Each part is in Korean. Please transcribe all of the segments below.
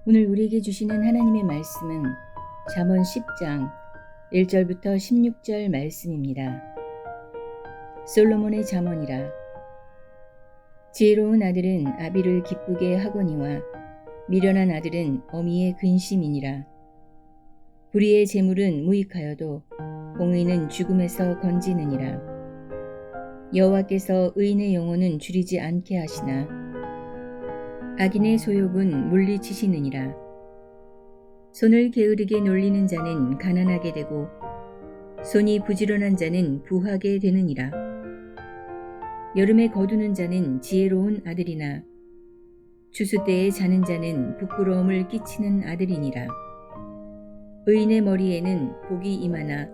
오늘 우리에게 주시는 하나님의 말씀은 잠언 10장 1절부터 16절 말씀입니다. 솔로몬의 잠언이라. 지혜로운 아들은 아비를 기쁘게 하거니와 미련한 아들은 어미의 근심이니라. 불의의 재물은 무익하여도 공의는 죽음에서 건지느니라. 여호와께서 의인의 영혼은 줄이지 않게 하시나 악인의 소욕은 물리치시느니라. 손을 게으르게 놀리는 자는 가난하게 되고 손이 부지런한 자는 부하게 되느니라. 여름에 거두는 자는 지혜로운 아들이나 추수 때에 자는 자는 부끄러움을 끼치는 아들이니라. 의인의 머리에는 복이 임하나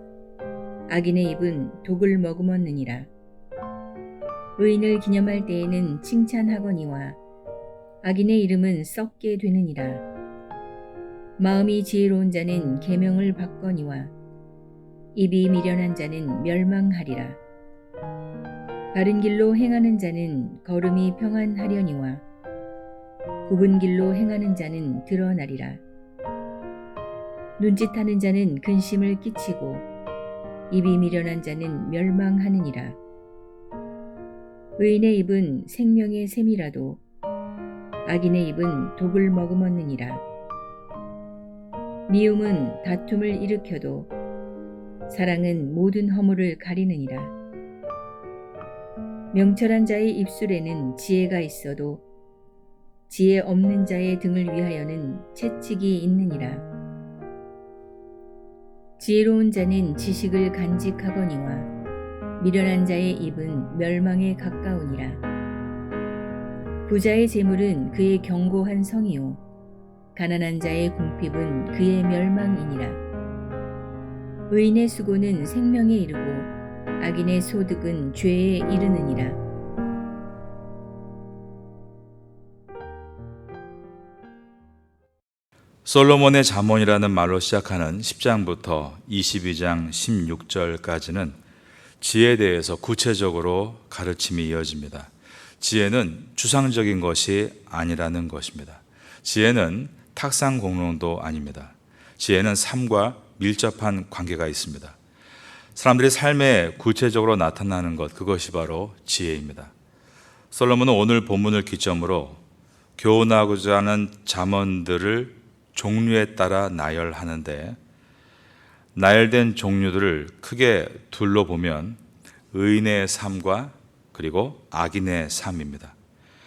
악인의 입은 독을 머금었느니라. 의인을 기념할 때에는 칭찬하거니와 악인의 이름은 썩게 되느니라. 마음이 지혜로운 자는 계명을 받거니와 입이 미련한 자는 멸망하리라. 바른 길로 행하는 자는 걸음이 평안하려니와 굽은 길로 행하는 자는 드러나리라. 눈짓하는 자는 근심을 끼치고 입이 미련한 자는 멸망하느니라. 의인의 입은 생명의 샘이라도 악인의 입은 독을 머금었느니라. 미움은 다툼을 일으켜도 사랑은 모든 허물을 가리느니라. 명철한 자의 입술에는 지혜가 있어도 지혜 없는 자의 등을 위하여는 채찍이 있느니라. 지혜로운 자는 지식을 간직하거니와 미련한 자의 입은 멸망에 가까우니라. 부자의 재물은 그의 견고한 성이요 가난한 자의 궁핍은 그의 멸망이니라. 의인의 수고는 생명에 이르고 악인의 소득은 죄에 이르느니라. 솔로몬의 잠언이라는 말로 시작하는 10장부터 22장 16절까지는 지혜에 대해서 구체적으로 가르침이 이어집니다. 지혜는 추상적인 것이 아니라는 것입니다. 지혜는 탁상 공론도 아닙니다. 지혜는 삶과 밀접한 관계가 있습니다. 사람들의 삶에 구체적으로 나타나는 것, 그것이 바로 지혜입니다. 솔로몬은 오늘 본문을 기점으로 교훈하고자 하는 잠언들을 종류에 따라 나열하는데, 나열된 종류들을 크게 둘러 보면 의인의 삶과 그리고 악인의 삶입니다.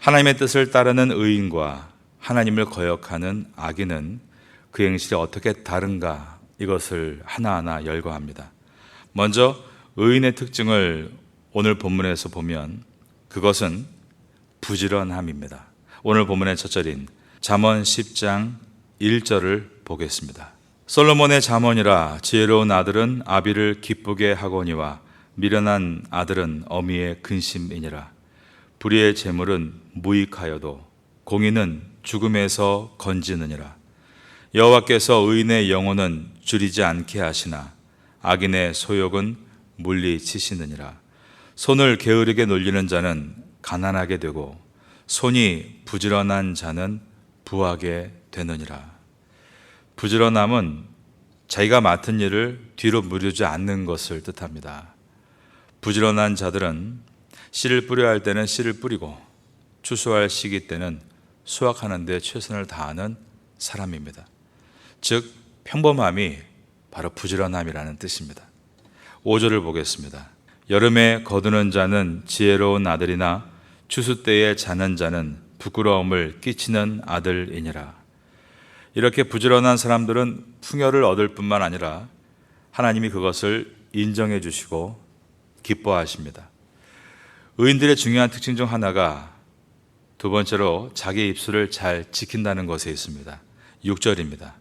하나님의 뜻을 따르는 의인과 하나님을 거역하는 악인은 그 행실이 어떻게 다른가, 이것을 하나하나 열거합니다. 먼저 의인의 특징을 오늘 본문에서 보면 그것은 부지런함입니다. 오늘 본문의 첫 절인 잠언 10장 1절을 보겠습니다. 솔로몬의 잠언이라. 지혜로운 아들은 아비를 기쁘게 하거니와 미련한 아들은 어미의 근심이니라. 불의의 재물은 무익하여도 공의는 죽음에서 건지느니라. 여호와께서 의인의 영혼은 줄이지 않게 하시나 악인의 소욕은 물리치시느니라. 손을 게으르게 놀리는 자는 가난하게 되고 손이 부지런한 자는 부하게 되느니라. 부지런함은 자기가 맡은 일을 뒤로 미루지 않는 것을 뜻합니다. 부지런한 자들은 씨를 뿌려야 할 때는 씨를 뿌리고 추수할 시기 때는 수확하는 데 최선을 다하는 사람입니다. 즉 평범함이 바로 부지런함이라는 뜻입니다. 5절을 보겠습니다. 여름에 거두는 자는 지혜로운 아들이나 추수 때에 자는 자는 부끄러움을 끼치는 아들이니라. 이렇게 부지런한 사람들은 풍요를 얻을 뿐만 아니라 하나님이 그것을 인정해 주시고 기뻐하십니다. 의인들의 중요한 특징 중 하나가 두 번째로 자기 입술을 잘 지킨다는 것에 있습니다. 6절입니다.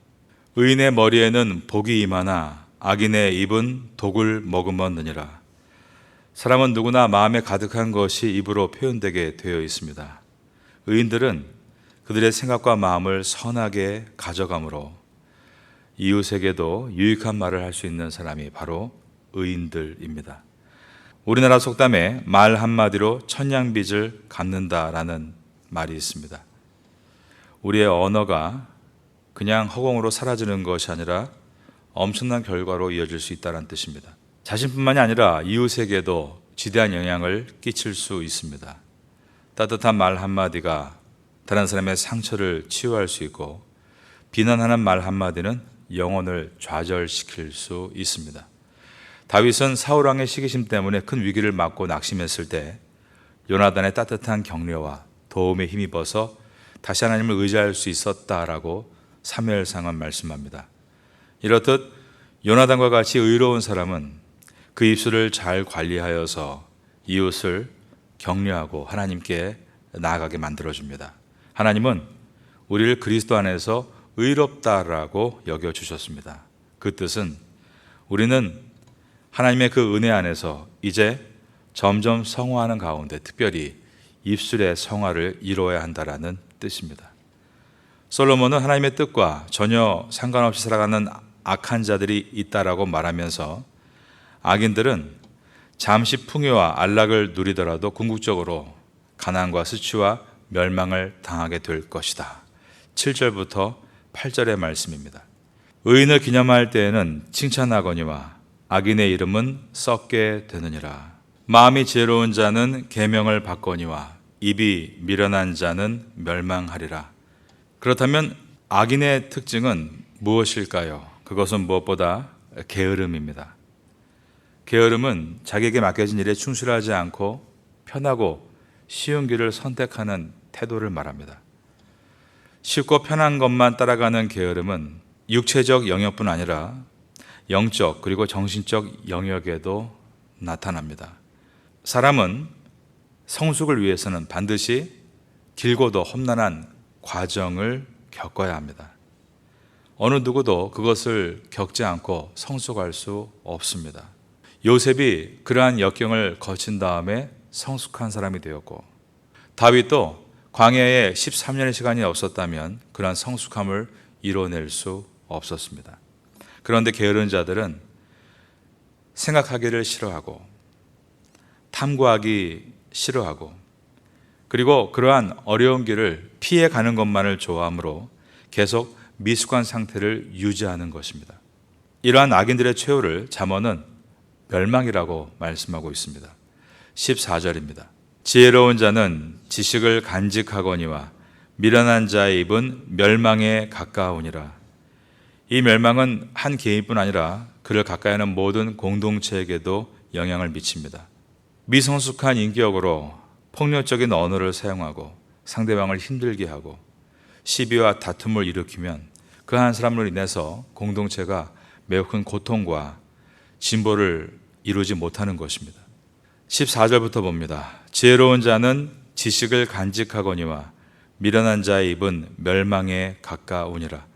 의인의 머리에는 복이 임하나 악인의 입은 독을 머금었느니라. 사람은 누구나 마음에 가득한 것이 입으로 표현되게 되어 있습니다. 의인들은 그들의 생각과 마음을 선하게 가져가므로 이웃에게도 유익한 말을 할 수 있는 사람이 바로 의인들입니다. 우리나라 속담에 말 한마디로 천냥빚을 갚는다라는 말이 있습니다. 우리의 언어가 그냥 허공으로 사라지는 것이 아니라 엄청난 결과로 이어질 수 있다는 뜻입니다. 자신뿐만이 아니라 이웃에게도 지대한 영향을 끼칠 수 있습니다. 따뜻한 말 한마디가 다른 사람의 상처를 치유할 수 있고, 비난하는 말 한마디는 영혼을 좌절시킬 수 있습니다. 다윗은 사울 왕의 시기심 때문에 큰 위기를 맞고 낙심했을 때 요나단의 따뜻한 격려와 도움에 힘입어서 다시 하나님을 의지할 수 있었다라고 사무엘상은 말씀합니다. 이렇듯 요나단과 같이 의로운 사람은 그 입술을 잘 관리하여서 이웃을 격려하고 하나님께 나아가게 만들어줍니다. 하나님은 우리를 그리스도 안에서 의롭다라고 여겨주셨습니다. 그 뜻은 우리는 하나님의 그 은혜 안에서 이제 점점 성화하는 가운데 특별히 입술의 성화를 이루어야 한다라는 뜻입니다. 솔로몬은 하나님의 뜻과 전혀 상관없이 살아가는 악한 자들이 있다라고 말하면서 악인들은 잠시 풍요와 안락을 누리더라도 궁극적으로 가난과 수치와 멸망을 당하게 될 것이다. 7절부터 8절의 말씀입니다. 의인을 기념할 때에는 칭찬하거니와 악인의 이름은 썩게 되느니라. 마음이 지혜로운 자는 계명을 받거니와 입이 미련한 자는 멸망하리라. 그렇다면 악인의 특징은 무엇일까요? 그것은 무엇보다 게으름입니다. 게으름은 자기에게 맡겨진 일에 충실하지 않고 편하고 쉬운 길을 선택하는 태도를 말합니다. 쉽고 편한 것만 따라가는 게으름은 육체적 영역뿐 아니라 영적 그리고 정신적 영역에도 나타납니다. 사람은 성숙을 위해서는 반드시 길고도 험난한 과정을 겪어야 합니다. 어느 누구도 그것을 겪지 않고 성숙할 수 없습니다. 요셉이 그러한 역경을 거친 다음에 성숙한 사람이 되었고, 다윗도 광야에 13년의 시간이 없었다면 그러한 성숙함을 이뤄낼 수 없었습니다. 그런데 게으른 자들은 생각하기를 싫어하고 탐구하기 싫어하고 그리고 그러한 어려운 길을 피해 가는 것만을 좋아하므로 계속 미숙한 상태를 유지하는 것입니다. 이러한 악인들의 최후를 잠언은 멸망이라고 말씀하고 있습니다. 14절입니다. 지혜로운 자는 지식을 간직하거니와 미련한 자의 입은 멸망에 가까우니라. 이 멸망은 한 개인뿐 아니라 그를 가까이 하는 모든 공동체에게도 영향을 미칩니다. 미성숙한 인격으로 폭력적인 언어를 사용하고 상대방을 힘들게 하고 시비와 다툼을 일으키면 그 한 사람으로 인해서 공동체가 매우 큰 고통과 진보를 이루지 못하는 것입니다. 14절부터 봅니다. 지혜로운 자는 지식을 간직하거니와 미련한 자의 입은 멸망에 가까우니라.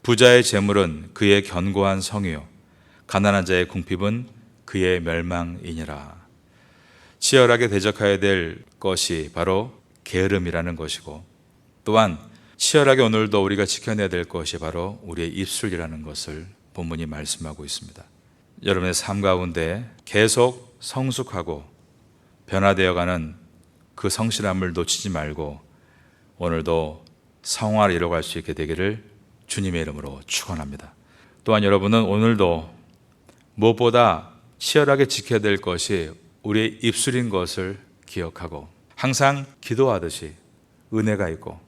부자의 재물은 그의 견고한 성이요 가난한 자의 궁핍은 그의 멸망이니라. 치열하게 대적해야 될 것이 바로 게으름이라는 것이고, 또한 치열하게 오늘도 우리가 지켜내야 될 것이 바로 우리의 입술이라는 것을 본문이 말씀하고 있습니다. 여러분의 삶 가운데 계속 성숙하고 변화되어가는 그 성실함을 놓치지 말고 오늘도 성화를 이뤄갈 수 있게 되기를 주님의 이름으로 축원합니다. 또한 여러분은 오늘도 무엇보다 치열하게 지켜야 될 것이 우리의 입술인 것을 기억하고 항상 기도하듯이 은혜가 있고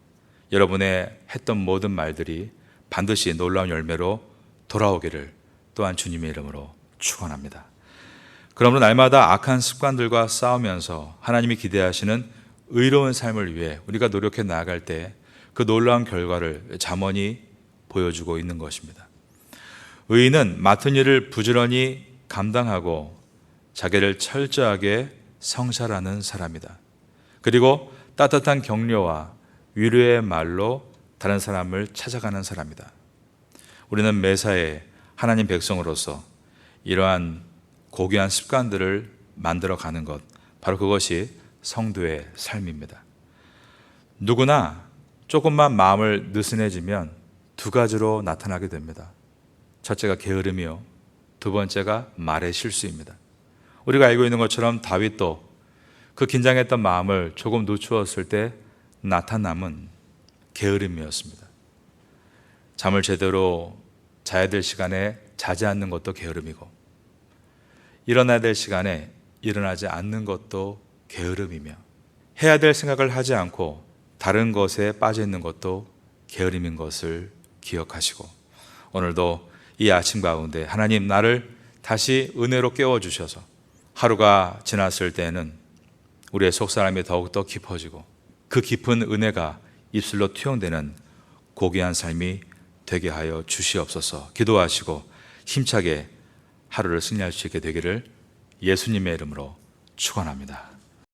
여러분의 했던 모든 말들이 반드시 놀라운 열매로 돌아오기를 또한 주님의 이름으로 축원합니다. 그러므로 날마다 악한 습관들과 싸우면서 하나님이 기대하시는 의로운 삶을 위해 우리가 노력해 나아갈 때 그 놀라운 결과를 잠언이 보여주고 있는 것입니다. 의인은 맡은 일을 부지런히 감당하고 자기를 철저하게 성찰하는 사람이다. 그리고 따뜻한 격려와 위로의 말로 다른 사람을 찾아가는 사람이다. 우리는 매사에 하나님 백성으로서 이러한 고귀한 습관들을 만들어가는 것, 바로 그것이 성도의 삶입니다. 누구나 조금만 마음을 느슨해지면 두 가지로 나타나게 됩니다. 첫째가 게으름이요, 두 번째가 말의 실수입니다. 우리가 알고 있는 것처럼 다윗도 그 긴장했던 마음을 조금 늦추었을 때 나타남은 게으름이었습니다. 잠을 제대로 자야 될 시간에 자지 않는 것도 게으름이고, 일어나야 될 시간에 일어나지 않는 것도 게으름이며, 해야 될 생각을 하지 않고 다른 것에 빠져 있는 것도 게으름인 것을 기억하시고, 오늘도 이 아침 가운데 하나님 나를 다시 은혜로 깨워주셔서 하루가 지났을 때에는 우리의 속사람이 더욱더 깊어지고 그 깊은 은혜가 입술로 투영되는 고귀한 삶이 되게 하여 주시옵소서. 기도하시고 힘차게 하루를 승리할 수 있게 되기를 예수님의 이름으로 축원합니다.